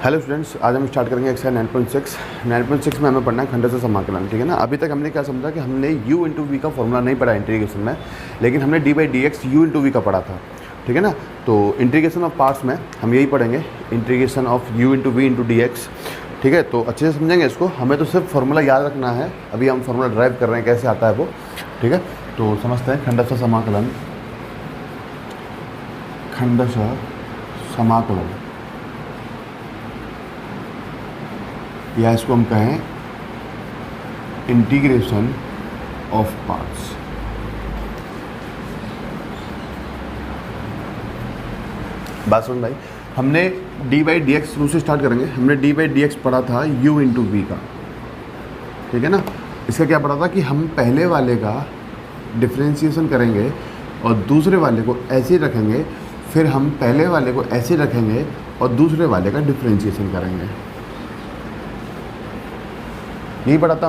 Hello students, आज हम start करेंगे एक्सरसाइज 9.6 में हमें पढ़ना है खंड से समाकलन। ठीक है ना। अभी तक हमने क्या समझा कि हमने u इंटू वी का फॉर्मूला नहीं पढ़ा इंटीग्रेशन में, लेकिन हमने d by D x u into v का पढ़ा था। ठीक है ना। तो इंटीग्रेशन ऑफ पार्ट्स में हम यही पढ़ेंगे, integration of u into v into D x. ठीक है, तो अच्छे से समझेंगे इसको। हमें तो सिर्फ फार्मूला याद रखना है। अभी हम फार्मूला ड्राइव कर रहे हैं, कैसे आता है वो। ठीक है, तो समझते हैं खंडशः समाकलन। खंडशः समाकलन, या इसको हम कहें इंटीग्रेशन ऑफ पार्ट्स। बात सुन भाई, हमने d बाई डी एक्स शुरू से स्टार्ट करेंगे। हमने d बाई डी एक्स पढ़ा था u इंटू वी का। ठीक है ना। इसका क्या पढ़ा था कि हम पहले वाले का डिफ्रेंशिएशन करेंगे और दूसरे वाले को ऐसे रखेंगे, फिर हम पहले वाले को ऐसे रखेंगे और दूसरे वाले का डिफ्रेंशिएशन करेंगे। यही पढ़ा था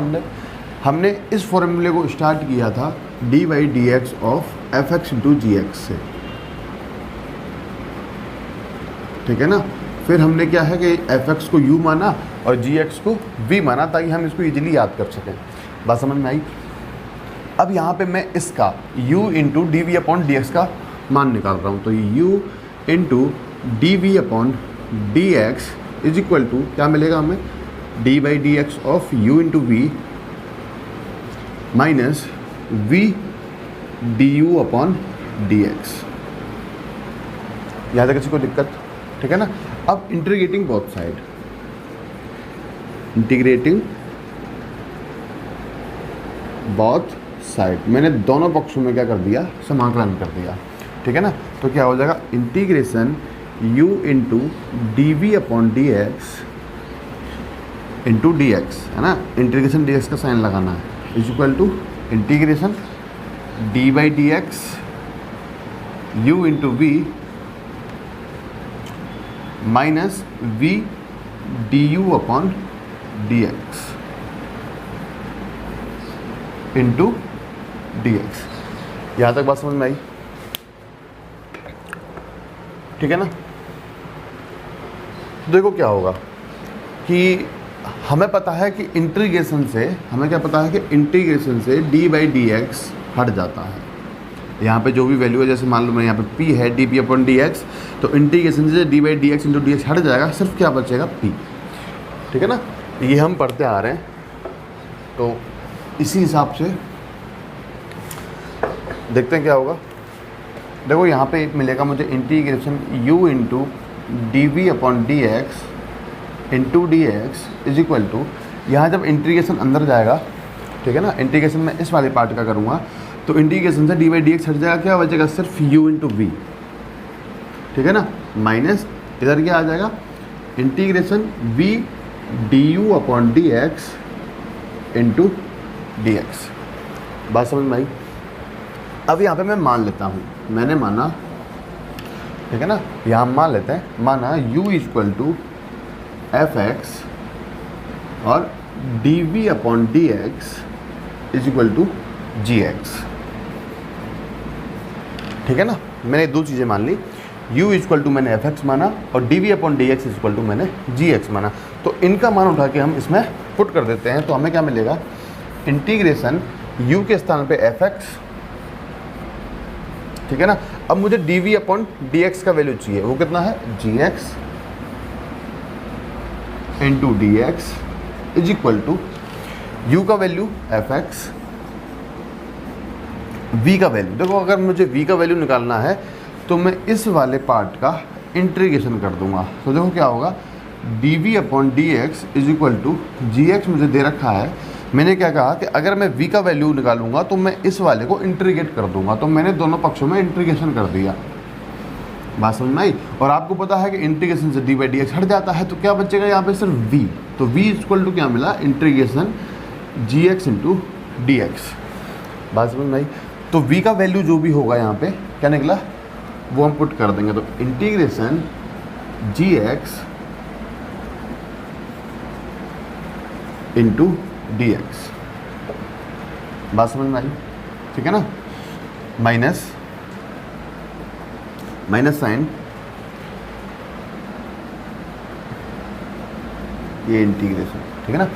हमने इस फॉर्मूले को स्टार्ट किया था d by D x of f x into g x से। ठीक है ना। फिर हमने क्या है कि एफ एक्स को u माना और जी एक्स को v माना, ताकि हम इसको इजीली याद कर सकें। बात समझ में आई। अब यहाँ पे मैं इसका u into d we upon D x का मान निकाल रहा हूँ। तो u into d we upon D x is equal to क्या मिलेगा हमें, d by D x of u into v minus v d u upon D x. यहाँ तक किसी को दिक्कत? ठीक है ना। अब integrating both side, integrating both side, मैंने दोनों पक्षों में क्या कर दिया, समाकलन कर दिया। ठीक है ना। तो क्या हो जाएगा, integration u into d we upon D x into D x, है ना। इंटीग्रेशन डी एक्स का साइन लगाना है, is equal to integration D by D x u into v minus v d u upon D x into D x. यहाँ तक बात समझ में आई? ठीक है ना। देखो क्या होगा कि हमें पता है कि इंटीग्रेशन से, हमें क्या पता है कि इंटीग्रेशन से d बाई डी एक्स हट जाता है। यहाँ पे जो भी वैल्यू है, जैसे मान लो मैं यहाँ पे p है D P upon D x, तो इंटीग्रेशन से d by D x into D x हट जाएगा, सिर्फ क्या बचेगा, p। ठीक है ना। ये हम पढ़ते आ रहे हैं, तो इसी हिसाब से देखते हैं क्या होगा। देखो यहाँ पे मिलेगा मुझे integration u into d we upon D x into D x is equal to, यहाँ जब इंटीग्रेशन अंदर जाएगा, ठीक है ना, इंटीग्रेशन में इस वाले पार्ट का करूँगा, तो इंटीग्रेशन से डी बाई डी एक्स हट जाएगा, क्या बचेगा, सिर्फ u इंटू वी। ठीक है ना। माइनस इधर क्या आ जाएगा, integration v d u upon D x into D x. बात समझ में आई। अब यहाँ पे मैं मान लेता हूँ, मैंने माना, ठीक है ना, यहाँ मान लेते हैं, माना u equal to F X और D we upon D x is equal to ji X. ठीक है ना। मैंने दो चीज़ें मान ली, u इक्वल टू मैंने एफ एक्स माना और D we upon D x equal to मैंने जी एक्स माना। तो इनका मान उठा के हम इसमें पुट कर देते हैं, तो हमें क्या मिलेगा, इंटीग्रेशन u के स्थान पे एफ एक्स। ठीक है ना। अब मुझे D we upon D x का वैल्यू चाहिए, वो कितना है, G x into D x is equal to U का वैल्यू एफ एक्स, वी का वैल्यू। देखो अगर मुझे वी का वैल्यू निकालना है तो मैं इस वाले पार्ट का इंटीग्रेशन कर दूंगा। तो देखो क्या होगा, d we upon D x is equal to ji x मुझे दे रखा है। मैंने क्या कहा कि अगर मैं v का वैल्यू निकालूंगा तो मैं इस वाले को इंटीग्रेट कर दूंगा, तो मैंने दोनों पक्षों में इंटीग्रेशन कर दिया। बात समझ में आई। और आपको पता है कि इंटीग्रेशन से d बाई डी एक्स हट जाता है, तो क्या बचेगा यहाँ पे, सिर्फ v। तो v इक्वल टू क्या मिला, integration g x into D x. बात समझ में आई। तो v का वैल्यू जो भी होगा यहाँ पे क्या निकला, वो हम पुट कर देंगे। तो integration g x into D x. बात समझ में आई। ठीक है ना। माइनस माइनस साइन ये इंटीग्रेशन, ठीक है ना,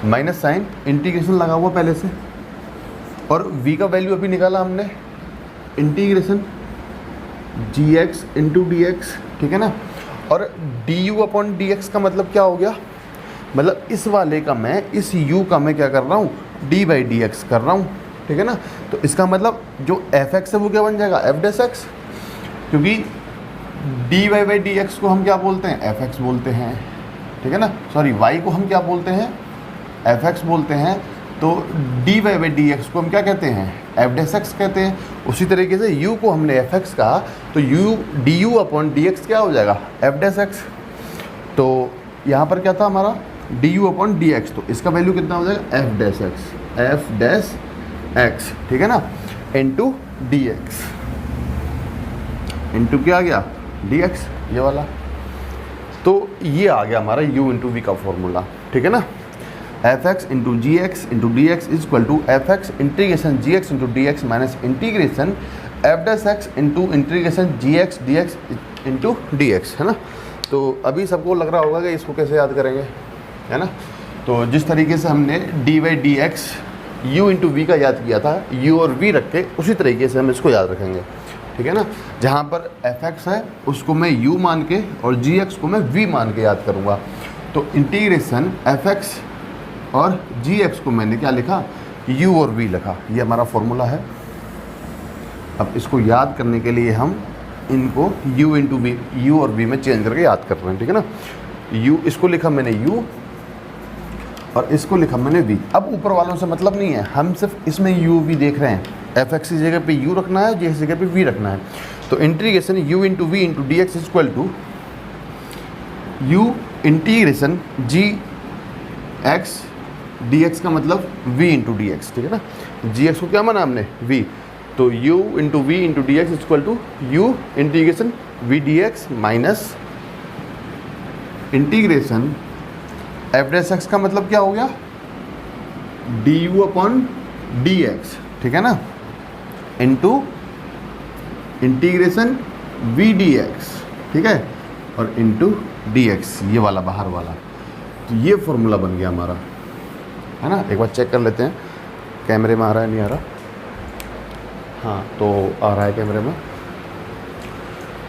माइनस साइन इंटीग्रेशन लगा हुआ पहले से, और v का वैल्यू अभी निकाला हमने, integration gx into D x, ठीक है ना, और du अपॉन डी एक्स का मतलब क्या हो गया, मतलब इस वाले का मैं, इस u का मैं क्या कर रहा हूँ, d बाई डी एक्स कर रहा हूँ, ठीक है ना। तो इसका मतलब जो f(x) है वो क्या बन जाएगा, f'(x), क्योंकि dy बाई डी एक्स को हम क्या बोलते हैं, f(x) बोलते हैं, ठीक है ना, सॉरी y को हम क्या बोलते हैं, f(x) बोलते हैं, तो dy बाई डी एक्स को हम क्या कहते हैं, f'(x) कहते हैं। उसी तरीके से u को हमने f(x) कहा, तो u du upon D x क्या हो जाएगा, f'(x). तो यहाँ पर क्या था हमारा, du अपॉन डी एक्स, तो इसका वैल्यू कितना हो जाएगा, f'(x), ठीक है ना, इंटू डी एक्स, इंटू क्या आ गया, dx, ये वाला। तो ये आ गया हमारा u इंटू वी का फॉर्मूला, ठीक है ना, f(x) into g x into D x is equal to f(x) integration g x into D x minus integration f'(x) into integration g x d x into D x, है ना। तो अभी सबको लग रहा होगा कि इसको कैसे याद करेंगे, है ना। तो जिस तरीके से हमने d by D x u into v का याद किया था, u और v रख के, उसी तरीके से हम इसको याद रखेंगे, ठीक है ना। जहाँ पर f(x) है उसको मैं u मान के और gx को मैं v मान के याद करूँगा। तो इंटीग्रेशन f(x) और gx को मैंने क्या लिखा, u और v लिखा, ये हमारा फॉर्मूला है। अब इसको याद करने के लिए हम इनको u इंटू वी, u और v में चेंज करके याद कर रहे हैं, ठीक है ना। u इसको लिखा मैंने u और इसको लिखा मैंने v। अब ऊपर वालों से मतलब नहीं है, हम सिर्फ इसमें u v देख रहे हैं, f(x) की जगह पे u रखना है, g की जगह पे v रखना है। तो integration u into v into D x is equal to u integration g x d x का मतलब v इंटू डी एक्स, ठीक है ना। जी एक्स को क्या माना हमने, v, तो u into v into D x is equal to u integration v d x minus integration f'(x) का मतलब क्या हो गया, du अपॉन डी एक्स, ठीक है ना, into integration v d x, ठीक है, और इंटू डी एक्स, ये वाला बाहर वाला। तो ये फॉर्मूला बन गया हमारा, है ना। एक बार चेक कर लेते हैं कैमरे में आ रहा है, नहीं आ रहा, हाँ तो आ रहा है कैमरे में।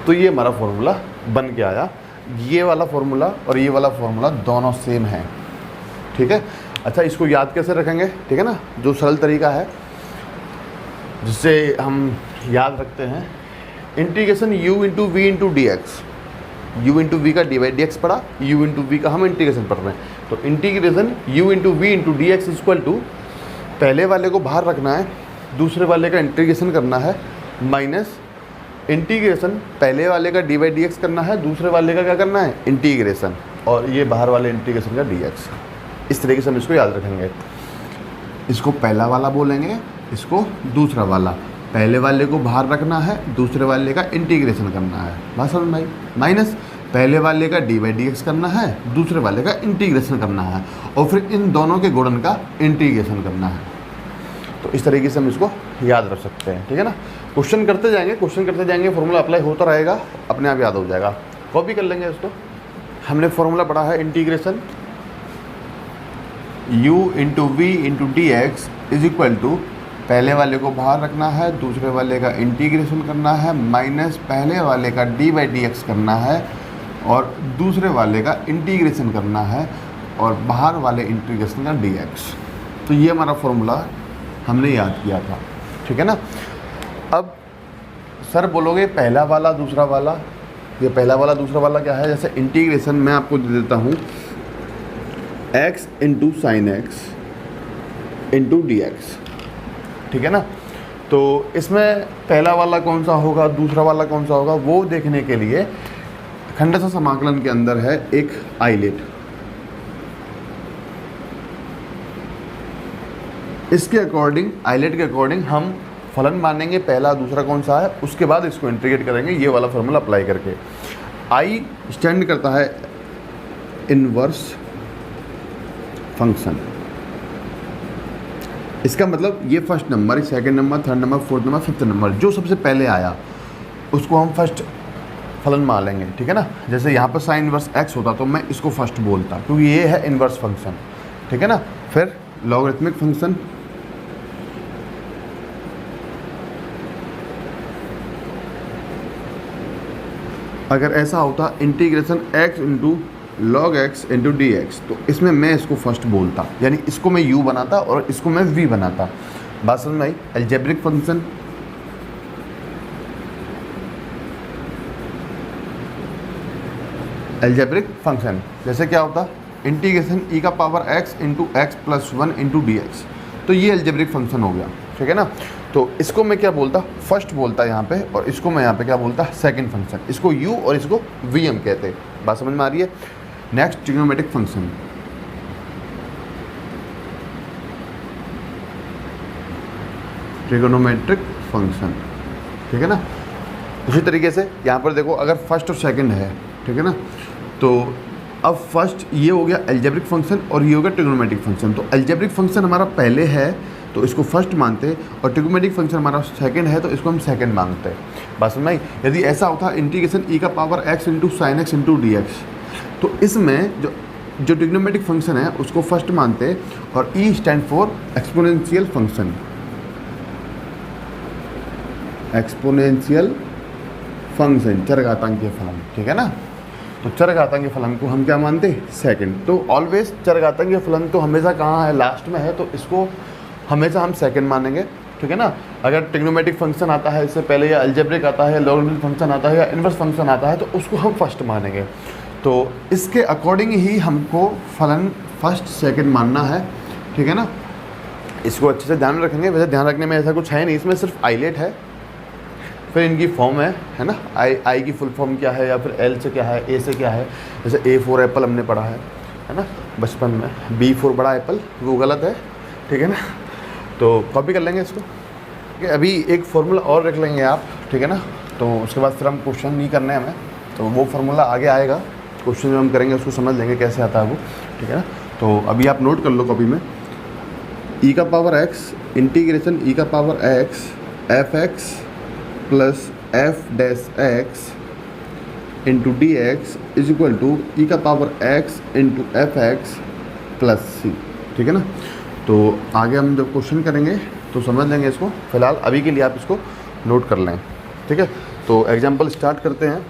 तो ये हमारा फॉर्मूला बन के आया। ये वाला फॉर्मूला और ये वाला फॉर्मूला दोनों सेम है, ठीक है। अच्छा, इसको याद कैसे रखेंगे, ठीक है ना। जो सरल तरीका है जिससे हम याद रखते हैं, integration u into v into D x, u into v का डी बाई डी एक्स पढ़ा, u इंटू वी का हम इंटीग्रेशन पढ़ रहे हैं। तो integration u into v into D x equal to, पहले वाले को बाहर रखना है, दूसरे वाले का इंटीग्रेशन करना है, माइनस इंटीग्रेशन पहले वाले का डी बाई डी एक्स करना है, दूसरे वाले का क्या करना है, इंटीग्रेशन, और ये बाहर वाले इंटीग्रेशन का डी एक्स। इस तरीके से हम इसको याद रखेंगे। इसको पहला वाला बोलेंगे, इसको दूसरा वाला। पहले वाले को बाहर रखना है, दूसरे वाले का इंटीग्रेशन करना है, बस समझ में आई। माइनस पहले वाले का डी बाई डी एक्स करना है, दूसरे वाले का इंटीग्रेशन करना है, और फिर इन दोनों के गुणन का इंटीग्रेशन करना है। तो इस तरीके से हम इसको याद रख सकते हैं, ठीक है ना। क्वेश्चन करते जाएंगे, फॉर्मूला अप्लाई होता रहेगा, अपने आप याद हो जाएगा। कॉपी कर लेंगे इसको। हमने फॉर्मूला पढ़ा है integration u into v into D x is equal to, पहले वाले को बाहर रखना है, दूसरे वाले का इंटीग्रेशन करना है, माइनस पहले वाले का डी बाई डी एक्स करना है, और दूसरे वाले का इंटीग्रेशन करना है, और बाहर वाले इंटीग्रेशन का डी एक्स। तो ये हमारा फॉर्मूला हमने याद किया था, ठीक है ना। अब सर बोलोगे पहला वाला दूसरा वाला, ये पहला वाला दूसरा वाला क्या है, जैसे इंटीग्रेशन मैं आपको दे देता हूँ x into sine x into D x, ठीक है ना। तो इसमें पहला वाला कौन सा होगा, दूसरा वाला कौन सा होगा, वो देखने के लिए खंडशः समाकलन के अंदर है एक आइलेट। इसके अकॉर्डिंग, आइलेट के अकॉर्डिंग हम फलन मानेंगे पहला दूसरा कौन सा है, उसके बाद इसको इंटीग्रेट करेंगे ये वाला फॉर्मूला अप्लाई करके। आई स्टैंड करता है इनवर्स फंक्शन। इसका मतलब ये first number, second number, third number, fourth number, fifth number, जो सबसे पहले आया उसको हम फर्स्ट फलन मान लेंगे, ठीक है ना। जैसे यहाँ पर साइन इनवर्स x होता तो मैं इसको फर्स्ट बोलता, क्योंकि ये है इनवर्स फंक्शन, ठीक है ना। फिर लॉगरिथमिक फंक्शन, अगर ऐसा होता integration x into log x into D x, तो इसमें मैं इसको फर्स्ट बोलता, यानी इसको मैं u बनाता और इसको मैं v बनाता। बात समझ में आई। अलजेब्रिक फंक्शन, अलजेब्रिक फंक्शन जैसे क्या होता इंटीग्रेशन e का power x into x plus 1 into D x, तो ये अलजेब्रिक फंक्शन हो गया, ठीक है ना। तो इसको मैं क्या बोलता, फर्स्ट बोलता यहाँ पे, और इसको मैं यहाँ पे क्या बोलता, सेकंड फंक्शन। इसको u और इसको v हम कहते हैं। बात समझ में आ रही है। Next trigonometric function, trigonometric function, ठीक है ना। उसी तरीके से यहाँ पर देखो, अगर फर्स्ट और सेकंड है, ठीक है ना, तो अब फर्स्ट ये हो गया अलजेब्रिक फंक्शन और ये हो गया ट्रिग्नोमेट्रिक फंक्शन। तो अलजेब्रिक फंक्शन हमारा पहले है तो इसको फर्स्ट मानते हैं, और ट्रिग्नोमेट्रिक फंक्शन हमारा सेकंड है तो इसको हम सेकंड मानते हैं। बात समझ में आई। यदि ऐसा होता इंटीग्रेशन e का power x into sine x into D x, तो इसमें जो ट्रिग्नोमेट्रिक फंक्शन है उसको फर्स्ट मानते हैं, और e stand for exponential function, exponential function, चरघातांकीय फलन, ठीक है ना। तो चरघातांकीय फलन को हम क्या मानते हैं, सेकंड। तो ऑलवेज चरघातांकीय फलन तो हमेशा कहाँ है, लास्ट में है, तो इसको हमेशा हम सेकंड मानेंगे, ठीक है ना। अगर ट्रिग्नोमेट्रिक फंक्शन आता है इससे पहले, या अलजेब्रिक आता है, या लॉगरिथमिक फंक्शन आता है, या इनवर्स फंक्शन आता है, तो उसको हम फर्स्ट मानेंगे। तो इसके अकॉर्डिंग ही हमको फलन फर्स्ट सेकंड मानना है, ठीक है ना। इसको अच्छे से ध्यान में रखेंगे। वैसे ध्यान रखने में ऐसा कुछ है नहीं, इसमें सिर्फ आइलेट है, फिर इनकी फॉर्म है ना। आई की फुल फॉर्म क्या है, या फिर एल से क्या है, ए से क्या है। जैसे ए फॉर एप्पल हमने पढ़ा है ना बचपन में, बी फॉर बड़ा एप्पल, वो गलत है, ठीक है ना। तो कॉपी कर लेंगे इसको, ठीक है। अभी एक फार्मूला और रख लेंगे आप, ठीक है ना। तो उसके बाद फिर हम क्वेश्चन नहीं करने हमें, तो वो फार्मूला आगे आएगा, क्वेश्चन जो हम करेंगे उसको समझ लेंगे कैसे आता है वो, ठीक है ना। तो अभी आप नोट कर लो कॉपी में, e का पावर x इंटीग्रेशन e का power x F X plus F dash X into D x is equal to E का power x into F X plus C, ठीक है ना। तो आगे हम जब क्वेश्चन करेंगे तो समझ लेंगे इसको। फिलहाल अभी के लिए आप इसको नोट कर लें, ठीक है। तो एग्जाम्पल स्टार्ट करते हैं।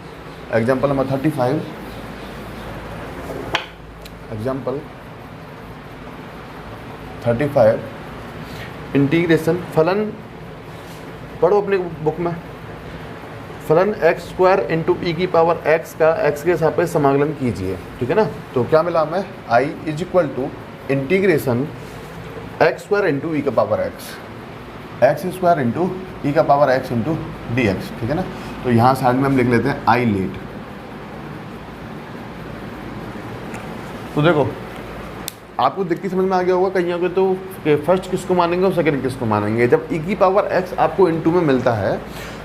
एग्जाम्पल नंबर 35, एग्जाम्पल 35, इंटीग्रेशन फलन पढ़ो अपनी बुक में। फलन एक्स स्क्वायर इंटू ई की पावर एक्स का एक्स के सापेक्ष समाकलन कीजिए, ठीक है ना। तो क्या मिला हमें, I is equal to integration x square into E का power X square into E का power X into D x, ठीक है ना। तो यहाँ साइड में हम लिख लेते हैं आई लेट। तो देखो आपको दिक्कत समझ में आ गया होगा कहीं पे, तो फर्स्ट किसको मानेंगे और सेकंड किसको मानेंगे। जब ई की पावर एक्स आपको इनटू में मिलता है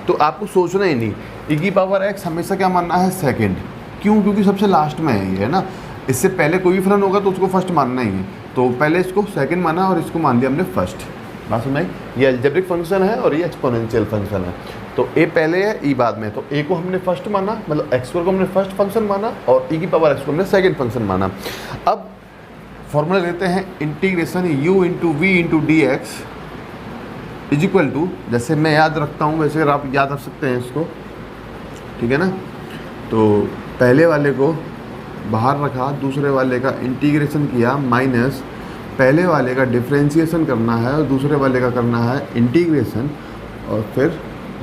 तो आपको सोचना ही नहीं, ई की पावर एक्स हमेशा क्या मानना है, सेकंड। क्यों, क्योंकि सबसे लास्ट में है ये, है ना। इससे पहले कोई भी फलन होगा तो उसको फर्स्ट मानना ही है, तो पहले इसको सेकंड माना और इसको मान दिया हमने फर्स्ट। बात समझ में, ये अलजेब्रिक फंक्शन है और ये एक्सपोनेंशियल फंक्शन है। तो ए पहले है, ई बाद में, तो ए को हमने फर्स्ट माना, मतलब एक्स स्क्वायर को हमने फर्स्ट फंक्शन माना, और ई की पावर एक्स को हमने सेकंड फंक्शन माना। अब फॉर्मूला लेते हैं, integration u into v into D x is equal to, जैसे मैं याद रखता हूँ वैसे आप याद रख सकते हैं इसको, ठीक है ना। तो पहले वाले को बाहर रखा, दूसरे वाले का इंटीग्रेशन किया, माइनस पहले वाले का डिफ्रेंशिएशन करना है और दूसरे वाले का करना है इंटीग्रेशन, और फिर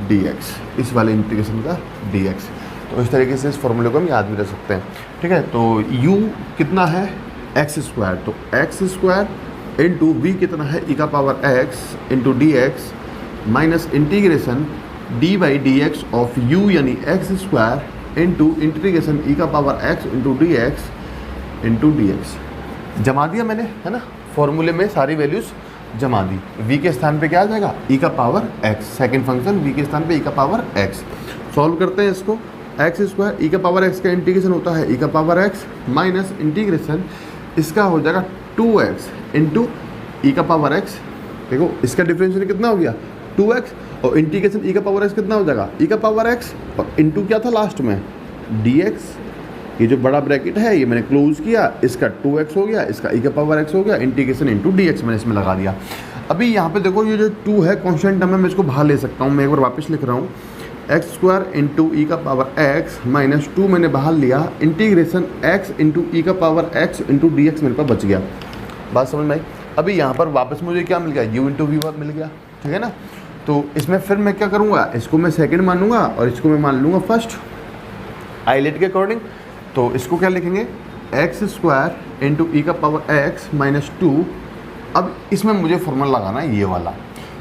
dx, इस वाले इंटीग्रेशन का dx। तो इस तरीके से इस फॉर्मूले को हम याद भी रख सकते हैं, ठीक है। तो u कितना है, एक्स स्क्वायर, तो एक्स स्क्वायर इंटू वी कितना है, ई का power x into D x minus integration D by D x of u यानी X square into integration E का power x into D x into D X. जमा दिया मैंने, है ना, फॉर्मूले में सारी वैल्यूज़ जमा दी। v के स्थान पे क्या आ जाएगा, e का power x, second function v के स्थान पे e का पावर x। सॉल्व करते हैं इसको, एक्स स्क्वायर ई का पावर x का इंटीग्रेशन होता है e का पावर x माइनस इंटीग्रेशन इसका हो जाएगा 2x इंटू ई का पावर x। देखो इसका डिफरेंशियल कितना हो गया 2x, और इंटीग्रेशन ई का पावर एक्स कितना हो जाएगा, ई का पावर एक्स और इंटू क्या था लास्ट में डी एक्स। ये जो बड़ा ब्रैकेट है ये मैंने क्लोज किया, इसका 2x हो गया, इसका ई का पावर x हो गया, इंटीग्रेशन इंटू डी एक्स मैंने इसमें लगा दिया। अभी यहाँ पे देखो ये जो 2 है कॉन्स्टेंट टर्म है, मैं इसको बाहर ले सकता हूँ। मैं एक बार वापस लिख रहा हूँ, एक्स स्क्वायर इंटू ई का पावर एक्स माइनस 2 मैंने बाहर लिया, इंटीग्रेशन x इंटू ई का power x into D x मेरे पास बच गया। बात समझ में आई। अभी यहाँ पर वापस मुझे क्या मिल गया, u इंटू वी मिल गया, ठीक है ना। तो इसमें फिर मैं क्या करूँगा, इसको मैं सेकेंड मानूंगा और इसको मैं मान लूँगा फर्स्ट आइलेट के अकॉर्डिंग। तो इसको क्या लिखेंगे, एक्स स्क्वायर इंटू ई का पावर एक्स माइनस 2। अब इसमें मुझे फॉर्मूला लगाना है ये वाला।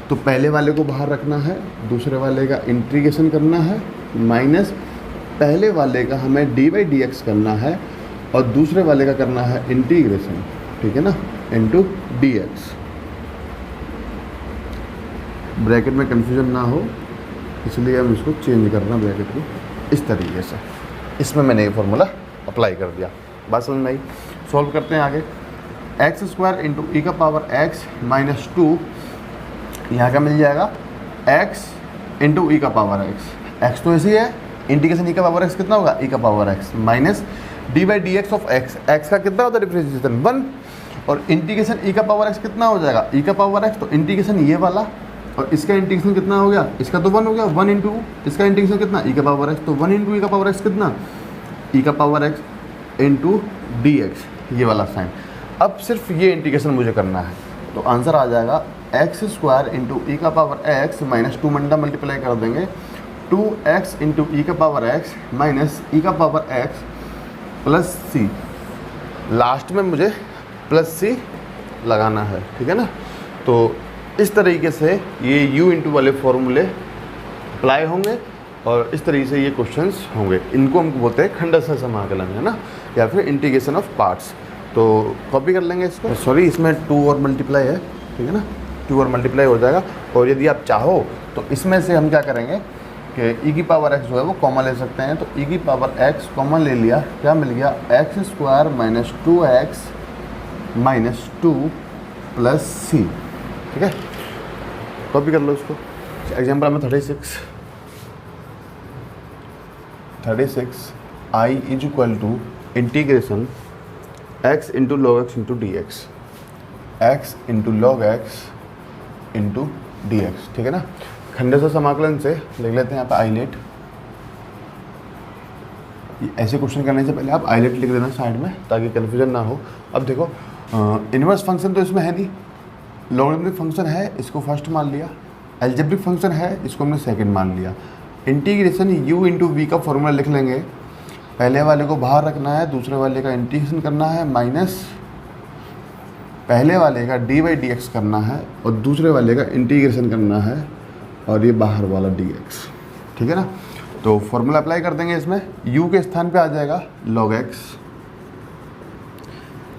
तो पहले वाले को बाहर रखना है, दूसरे वाले का इंटीग्रेशन करना है, माइनस पहले वाले का हमें डी बाई डी एक्स करना है और दूसरे वाले का करना है इंटीग्रेशन, ठीक है ना, इंटू डी एक्स। ब्रैकेट में कन्फ्यूजन ना हो इसलिए हम इसको चेंज करना ब्रैकेट को इस तरीके से। इसमें मैंने ये फॉर्मूला अप्लाई कर दिया। बात समझ में आई। सॉल्व करते हैं आगे। एक्स स्क्वायर इंटू ई का पावर एक्स माइनस 2, यहाँ का मिल जाएगा एक्स इंटू ई का पावर एक्स। एक्स तो ऐसी है, इंटीग्रेशन ई का पावर एक्स कितना होगा, ई का power x minus D by D x of x. X का कितना होता है डिफरेंशिएशन 1 और इंटीग्रेशन ई का पावर एक्स कितना हो जाएगा, ई का पावर एक्स। तो इंटीग्रेशन ये वाला और इसका इंटीग्रेशन कितना हो गया, इसका तो 1 हो गया, 1 इंटू इसका इंटीग्रेशन कितना, ई का पावर एक्स। तो 1 इंटू ई का पावर एक्स कितना, ई का power X into D x, ये वाला साइन। अब सिर्फ ये इंटीग्रेशन मुझे करना है। तो आंसर आ जाएगा एक्स स्क्वायर इंटू ई का पावर एक्स माइनस 2 मंडा मल्टीप्लाई कर देंगे 2x इंटू ई का पावर एक्स माइनस ई का पावर एक्स प्लस सी। लास्ट में मुझे प्लस सी लगाना है, ठीक है ना। तो इस तरीके से ये u इंटू वाले फॉर्मूले अप्लाई होंगे और इस तरीके से ये क्वेश्चंस होंगे। इनको हम बोलते हैं खंडशः समाकलन, है ना, या फिर इंटीग्रेशन ऑफ पार्ट्स। तो कॉपी कर लेंगे इसको। सॉरी, इसमें 2 और मल्टीप्लाई है, ठीक है ना, 2 और मल्टीप्लाई हो जाएगा। और यदि आप चाहो तो इसमें से हम क्या करेंगे कि ई की पावर एक्स जो है वो कॉमन ले सकते हैं। तो ई की पावर एक्स कॉमन ले लिया, क्या मिल गया, X square minus 2x minus 2 plus C, ठीक है। कॉपी कर लो इसको। एग्जाम्पल में 36 I is equal to integration x into log x into D X, X into log x into D x, ठीक है ना। खंडशः समाकलन से लिख लेते हैं यहाँ पे आइलेट। ऐसे क्वेश्चन करने से पहले आप आइलेट लिख देना साइड में ताकि कन्फ्यूजन ना हो। अब देखो इनवर्स फंक्शन तो इसमें है नहीं, लॉगरिथमिक फंक्शन है, इसको फर्स्ट मान लिया। अलजेब्रिक फंक्शन है, इसको हमने सेकंड मान लिया। इंटीग्रेशन u इंटू वी का फॉर्मूला लिख लेंगे। पहले वाले को बाहर रखना है, दूसरे वाले का इंटीग्रेशन करना है, माइनस पहले वाले का डी बाई डी एक्स करना है और दूसरे वाले का इंटीग्रेशन करना है और ये बाहर वाला डी एक्स, ठीक है ना। तो फॉर्मूला अप्लाई कर देंगे इसमें। u के स्थान पे आ जाएगा log x,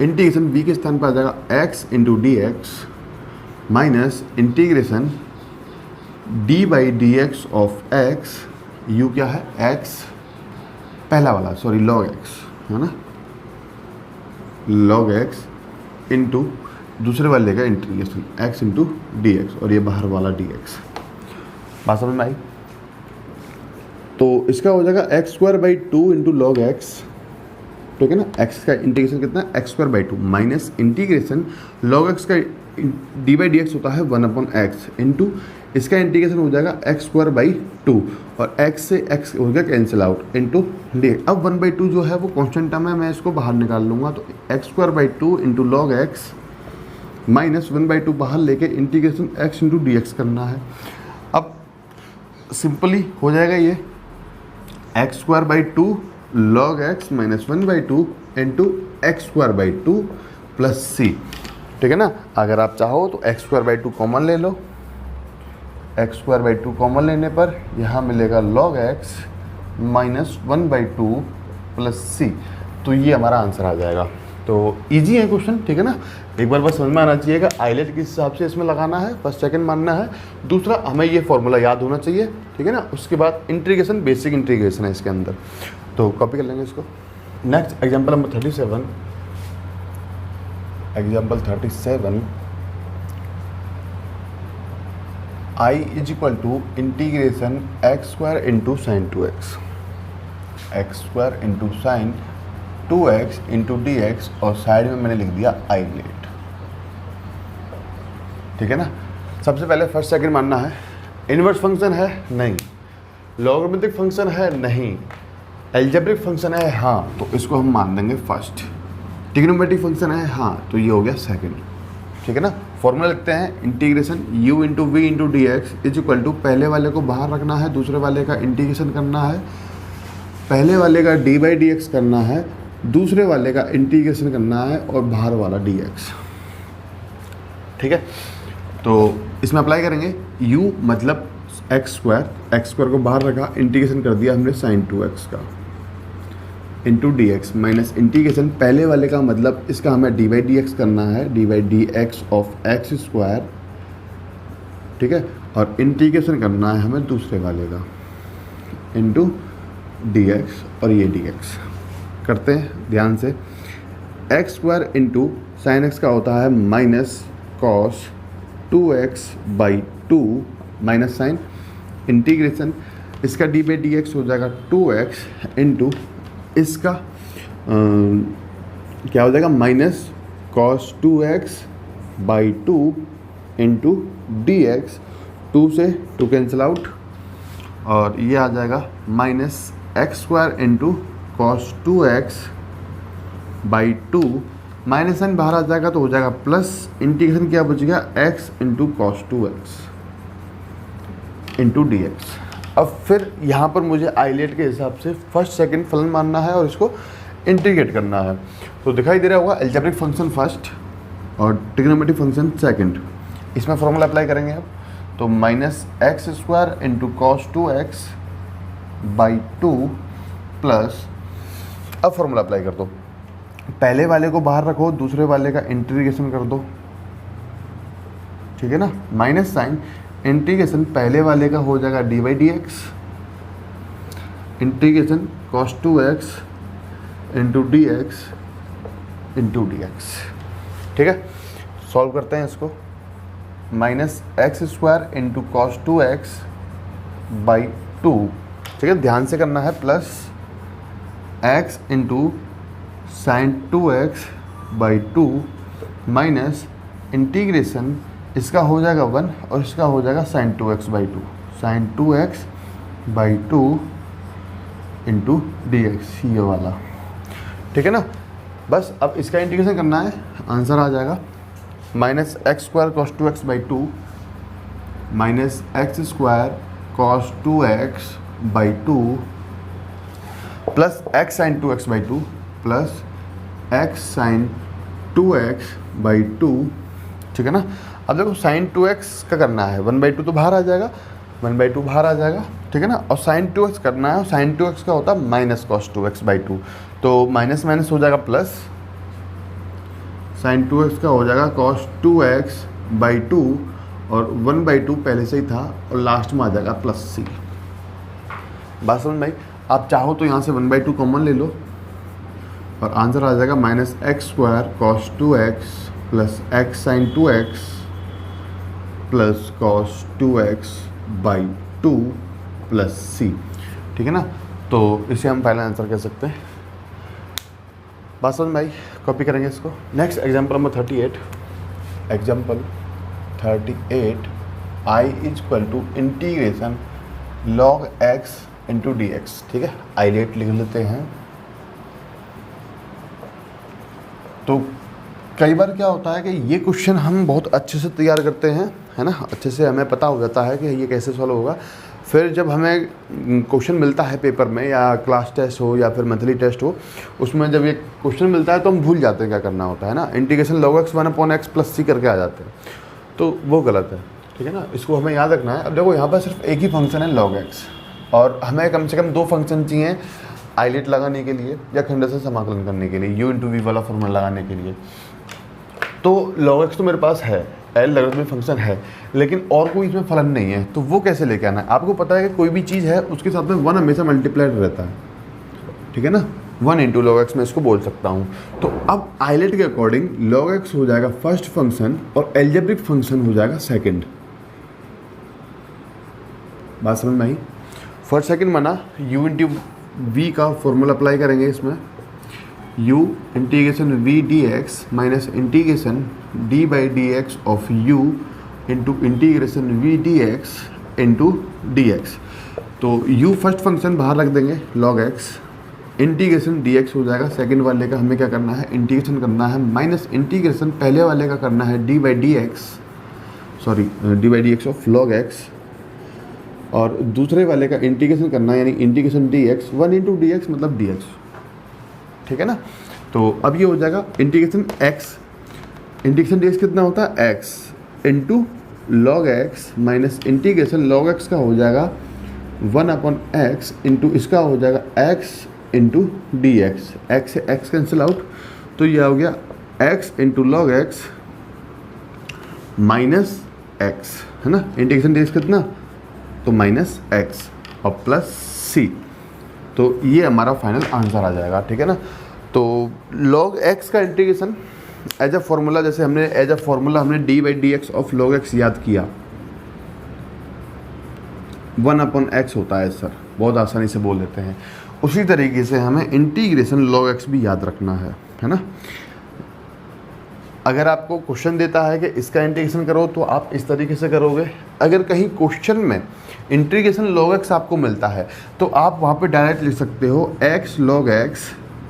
इंटीग्रेशन v के स्थान पे आ जाएगा x into D x minus integration d by D x of x। u क्या है, x पहला वाला, सॉरी log x, है ना, log x इंटू दूसरे वाले का integration x into D x और ये बाहर वाला डी एक्स। बात समझ में आई। तो इसका हो जाएगा x square by 2 into log x, ठीक है ना। x का इंटीग्रेशन कितना है, X square by 2 minus integration log x का डी बाई डी एक्स होता है 1/x इंटू इसका इंटीग्रेशन हो जाएगा एक्स स्क्वायर बाई 2 और x से x हो गया कैंसिल आउट इंटू डी। अब 1/2 जो है वो कॉन्स्टेंट टर्म है, मैं इसको बाहर निकाल लूँगा। तो X square by 2 into log X minus 1/2 बाहर लेके integration x into D X करना है। अब सिंपली हो जाएगा ये X square by 2 log X minus 1/2 into X square by 2 plus C, ठीक है ना। अगर आप चाहो तो एक्स स्क्वायर बाई 2 कॉमन ले लो। एक्स स्क्वायर बाई 2 कॉमन लेने पर यहाँ मिलेगा log X minus 1/2 plus C. तो ये हमारा आंसर आ जाएगा। तो इजी है क्वेश्चन, ठीक है ना। एक बार बस समझ में आना चाहिए कि आइलेट किस हिसाब से इसमें लगाना है, फर्स्ट सेकंड मानना है। दूसरा हमें ये फॉर्मूला याद होना चाहिए, ठीक है ना। उसके बाद इंटीग्रेशन, बेसिक इंटीग्रेशन है इसके अंदर। तो कॉपी कर लेंगे इसको। Next example number 37। Example 37 I is equal to integration x square into sine 2x, x square into sine 2x into D x, और साइड में मैंने लिख दिया आई लेट। ठीक है ना। सबसे पहले फर्स्ट सेकंड मानना है। इनवर्स फंक्शन है नहीं, लॉगरिथमिक फंक्शन है नहीं, एल्जेब्रिक फंक्शन है हाँ, तो इसको हम मान देंगे फर्स्ट। ट्रिग्नोमेट्रिक फंक्शन है हाँ, तो ये हो गया सेकंड। ठीक है ना। फॉर्मूला लिखते हैं, integration u into v into D x is equal to, पहले वाले को बाहर रखना है, दूसरे वाले का इंटीग्रेशन करना है, पहले वाले का डी बाई डी एक्स करना है, दूसरे वाले का इंटीग्रेशन करना है, और बाहर वाला डी एक्स। ठीक है। तो इसमें अप्लाई करेंगे, u मतलब एक्स स्क्वायर को बाहर रखा, इंटीग्रेशन कर दिया हमने साइन 2x का, into D x, minus integration पहले वाले का मतलब इसका हमें डी बाई डी एक्स करना है, D by D x of x square. ठीक है। और इंटीग्रेशन करना है हमें दूसरे वाले का, इंटू डी एक्स, और ये डी एक्स करते हैं ध्यान से। X square into sine x का होता है minus cos 2x by 2 minus sign, integration इसका डी बाई डी एक्स हो जाएगा 2x इंटू इसका क्या हो जाएगा minus cos 2x by 2 into D x, 2 से 2 कैंसिल आउट, और ये आ जाएगा minus x square into cos 2x by 2, minus sign बाहर आ जाएगा तो हो जाएगा प्लस, इंटीग्रेशन क्या बचेगा x into cos 2x into D x. अब फिर यहाँ पर मुझे आइलेट के हिसाब से फर्स्ट सेकंड फलन मानना है और इसको इंटीग्रेट करना है। तो दिखाई दे रहा होगा एल्जेब्रिक फंक्शन फर्स्ट और ट्रिग्नोमेट्रिक फंक्शन सेकंड। इसमें फॉर्मूला अप्लाई करेंगे अब, तो minus x square into cos 2x by 2 plus, अब फॉर्मूला अप्लाई कर दो, पहले वाले को बाहर रखो, दूसरे वाले का इंटीग्रेशन कर दो। ठीक है ना। माइनस साइन इंटीग्रेशन पहले वाले का हो जाएगा d by D x, integration cos 2x into D x into D x. ठीक है। सॉल्व करते हैं इसको, minus x square into cos 2x by 2। ठीक है, ध्यान से करना है, plus x into sine 2x by 2 minus integration इसका हो जाएगा 1 और इसका हो जाएगा sine 2x by 2, sine 2x by 2 into D x, ये वाला। ठीक है ना। बस अब इसका इंटीग्रेशन करना है, आंसर आ जाएगा minus x square cos 2x by 2 minus x square cos 2x by 2 plus x sine 2x by 2 plus x sine 2x by 2। ठीक है ना। अब देखो साइन 2x का करना है, 1/2 तो बाहर आ जाएगा, 1/2 बाहर आ जाएगा। ठीक है ना। और साइन 2x करना है, और साइन 2x का होता है माइनस कॉस 2x बाई 2, तो माइनस माइनस हो जाएगा प्लस, साइन 2x का हो जाएगा कॉस 2x बाई 2, और 1/2 पहले से ही था, और लास्ट में आ जाएगा प्लस सी। बात समझ भाई। आप चाहो तो यहाँ से 1/2 कॉमन ले लो, और आंसर आ जाएगा minus x square cos 2x plus x sine 2x plus cos 2x by 2 plus C. ठीक है ना। तो इसे हम पहला आंसर कह सकते हैं। बात समझ में आई। कॉपी करेंगे इसको। Next example number 38। Example 38, I is equal to integration log x into D x. ठीक है, आइलेट लिख लेते हैं। तो कई बार क्या होता है कि ये क्वेश्चन हम बहुत अच्छे से तैयार करते हैं, है ना, अच्छे से हमें पता हो जाता है कि ये कैसे सॉल्व होगा। फिर जब हमें क्वेश्चन मिलता है पेपर में, या क्लास टेस्ट हो या फिर मंथली टेस्ट हो, उसमें जब ये क्वेश्चन मिलता है तो हम भूल जाते हैं क्या करना होता है ना। Integration log X 1/x plus C करके आ जाते हैं, तो वो गलत है। ठीक है ना, इसको हमें याद रखना है। अब देखो यहाँ पर सिर्फ एक ही फंक्शन है लॉग एक्स, और हमें कम से कम 2 फंक्शन चाहिए आइलेट लगाने के लिए या खंड से समाकलन करने के लिए, u इंटू वी वाला फॉर्मूला लगाने के लिए। तो लॉग एक्स तो मेरे पास है, एल लॉगरिथमिक फंक्शन है, लेकिन और कोई इसमें फलन नहीं है, तो वो कैसे लेके आना है। आपको पता है कि कोई भी चीज़ है उसके साथ में 1 हमेशा मल्टीप्लाइड रहता है। ठीक है ना, 1 इंटू लॉग एक्स मैं इसको बोल सकता हूँ। तो अब आइलेट के अकॉर्डिंग लॉग एक्स हो जाएगा फर्स्ट फंक्शन और एल्जेब्रिक फंक्शन हो जाएगा सेकंड। बात समझ में आई। फर्स्ट सेकंड बना u इंटू वी का फॉर्मूला अप्लाई करेंगे इसमें, u integration v dx minus integration d by D x of u into integration v dx into dx। तो u फर्स्ट फंक्शन बाहर रख देंगे log x, इंटीग्रेशन dx हो जाएगा। सेकंड वाले का हमें क्या करना है, इंटीग्रेशन करना है, माइनस इंटीग्रेशन पहले वाले का करना है d by D x of log x, और दूसरे वाले का इंटीग्रेशन करना है यानी integration dx, 1 into D x मतलब dx, ठीक है ना। तो अब ये हो जाएगा इंटीग्रेशन x, इंटीग्रेशन dx कितना होता है x into log x minus integration log x का हो जाएगा 1/x इंटू इसका हो जाएगा x into D X, x से x कैंसिल आउट, तो ये हो गया x into log X minus x, है ना। इंटीग्रेशन dx कितना, तो माइनस एक्स और प्लस c, तो ये हमारा फाइनल आंसर आ जाएगा, ठीक है ना। तो log x का इंटीग्रेशन एज अ फॉर्मूला, जैसे हमने d by D x of log x याद किया, 1/x होता है सर, बहुत आसानी से बोल देते हैं। उसी तरीके से हमें इंटीग्रेशन log x भी याद रखना है ना। अगर आपको क्वेश्चन देता है कि इसका इंटीग्रेशन करो तो आप इस तरीके से करोगे। अगर कहीं क्वेश्चन में इंटीग्रेशन log x आपको मिलता है तो आप वहाँ पे डायरेक्ट लिख सकते हो x log x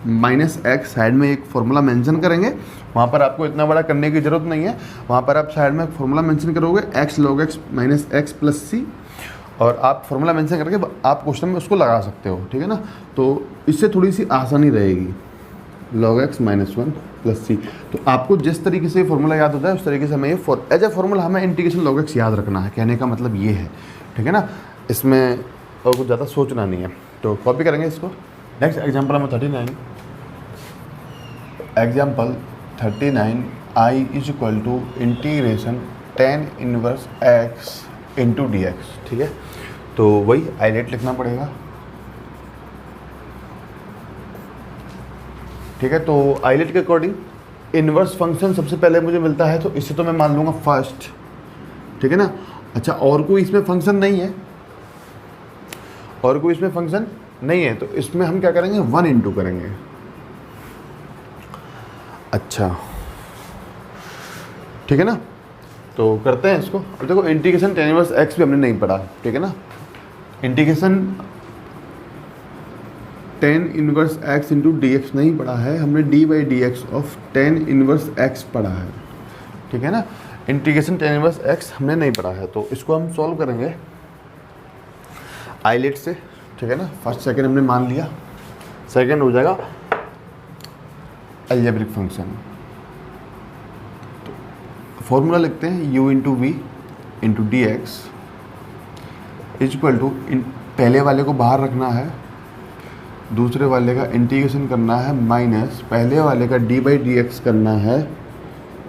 minus x, side में एक फॉर्मूला मेंशन करेंगे, वहाँ पर आपको इतना बड़ा करने की ज़रूरत नहीं है। वहाँ पर आप साइड में एक फॉर्मूला मेंशन करोगे x log x minus X plus C, और आप फॉर्मूला मेंशन करके आप क्वेश्चन में उसको लगा सकते हो, ठीक है ना। तो इससे थोड़ी सी आसानी रहेगी, log x minus 1 plus C. तो आपको जिस तरीके से फॉर्मूला याद होता है उस तरीके से हमें ये एज ए फॉर्मूला हमें इंटीग्रेशन log x याद रखना है, कहने का मतलब ये है, ठीक है ना। इसमें और कुछ ज़्यादा सोचना नहीं है। तो कॉपी करेंगे इसको। Next example number 39, example 39 i is equal to integration tan inverse x into D x, ठीक है। तो वही आइलेट लिखना पड़ेगा, ठीक है। तो आइलेट के अकॉर्डिंग इनवर्स फंक्शन सबसे पहले मुझे मिलता है, तो इससे तो मैं मान लूँगा फर्स्ट, ठीक है ना। अच्छा, और कोई इसमें फंक्शन नहीं है, और कोई इसमें फंक्शन नहीं है, तो इसमें हम क्या करेंगे, 1 इंटू करेंगे। अच्छा, ठीक है ना। तो करते हैं इसको। अब देखो इंटीग्रेशन tan इनवर्स x भी हमने नहीं पढ़ा, ठीक है ना। Integration tan inverse x into D x नहीं पढ़ा है, हमने d by D x of tan inverse x पढ़ा है, ठीक है ना। इंटीग्रेशन tan इनवर्स x हमने नहीं पढ़ा है, तो इसको हम सॉल्व करेंगे आइलेट से, ठीक है ना। फर्स्ट सेकंड हमने मान लिया, सेकंड हो जाएगा अलजेब्रिक फंक्शन। तो फॉर्मूला लिखते हैं u into v into D x is equal to, पहले वाले को बाहर रखना है, दूसरे वाले का इंटीग्रेशन करना है, माइनस पहले वाले का d बाई डी एक्स करना है,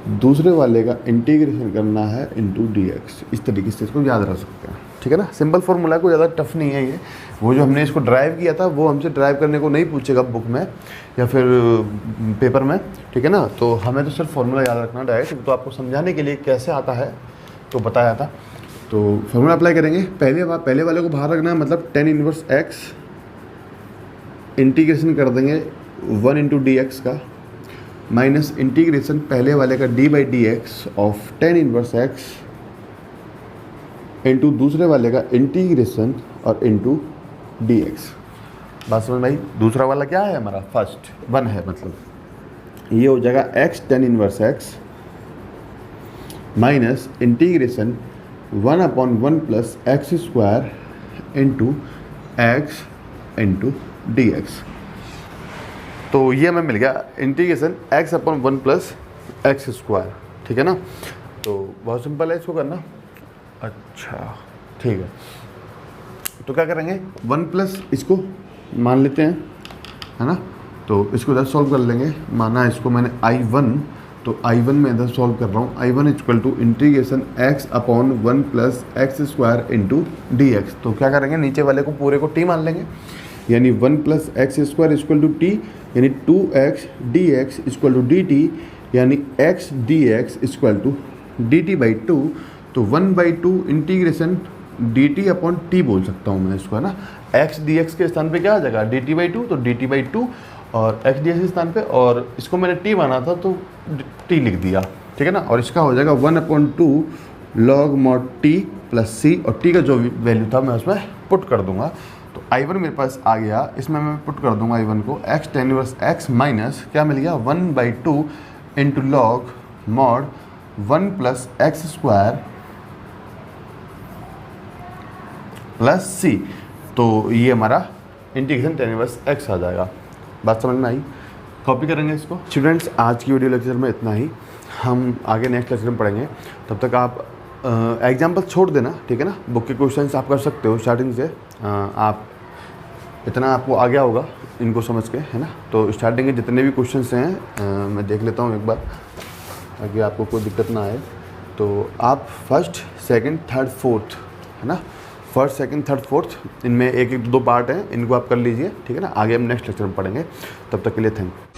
दूसरे वाले का इंटीग्रेशन करना है इंटू डी एक्स। इस तरीके से इसको याद रख सकते हैं, ठीक है ना। सिंपल फॉर्मूला, को ज़्यादा टफ नहीं है ये। वो जो हमने इसको ड्राइव किया था वो हमसे ड्राइव करने को नहीं पूछेगा बुक में या फिर पेपर में, ठीक है ना। तो हमें तो सिर्फ फॉर्मूला याद रखना डायरेक्ट, तो आपको समझाने के लिए कैसे आता है तो बताया था। तो फॉर्मूला अप्लाई करेंगे, पहले वाले को बाहर रखना है, मतलब tan इनवर्स x, इंटीग्रेशन कर देंगे 1 इंटू डी एक्स का, माइनस इंटीग्रेशन पहले वाले का d by D x of tan inverse x into दूसरे वाले का इंटीग्रेशन और इंटू डी एक्स। बात समझ भाई। दूसरा वाला क्या है हमारा, फर्स्ट 1 है, मतलब ये हो जाएगा x tan inverse x minus integration 1/1 plus x square into x into D x. तो ये हमें मिल गया integration x/1 plus x square, ठीक है ना। तो बहुत सिंपल है इसको करना। अच्छा, ठीक है। तो क्या करेंगे, 1 प्लस इसको मान लेते हैं, है ना। तो इसको इधर सॉल्व कर लेंगे, माना इसको मैंने I1, तो I1 में इधर सॉल्व कर रहा हूँ। I1 equal to integration x/1 plus x square into D x. तो क्या करेंगे, नीचे वाले को पूरे को t मान लेंगे, यानी 1 plus x square equal to t, यानी 2x dx equal to dt, यानी x dx equal to dt by 2। तो 1/2 integration d t upon t बोल सकता हूँ मैं इसको, है ना। एक्स डी एक्स के स्थान पे क्या आ जाएगा, डी टी बाई टू, तो डी टी बाई टू और एक्स डी एक्स के स्थान पे, और इसको मैंने टी माना था तो टी लिख दिया, ठीक है ना। और इसका हो जाएगा 1/2 log mod T plus C, और टी का जो वैल्यू था मैं उसमें पुट कर दूंगा। तो I1 मेरे पास आ गया, इसमें मैं पुट कर दूंगा I1 को, x tan inverse x minus क्या मिल गया 1/2 into log mod 1 plus x square plus C. तो ये हमारा इंटीग्रेशन tan इनवर्स x आ जाएगा। बात समझ में आई? कॉपी करेंगे इसको। स्टूडेंट्स, आज की वीडियो लेक्चर में इतना ही, हम आगे नेक्स्ट लेक्चर में पढ़ेंगे। तब तक आप एग्जाम्पल छोड़ देना, ठीक है ना। बुक के क्वेश्चंस आप कर सकते हो स्टार्टिंग से, आप इतना आपको आ गया होगा इनको समझ के, है ना। तो स्टार्टिंग के जितने भी क्वेश्चंस हैं मैं देख लेता हूँ एक बार, ताकि आपको कोई दिक्कत ना आए। तो आप फर्स्ट सेकंड थर्ड फोर्थ, है ना, फर्स्ट सेकंड थर्ड फोर्थ, इनमें एक एक दो पार्ट हैं, इनको आप कर लीजिए, ठीक है ना। आगे हम नेक्स्ट लेक्चर में पढ़ेंगे। तब तक के लिए थैंक यू।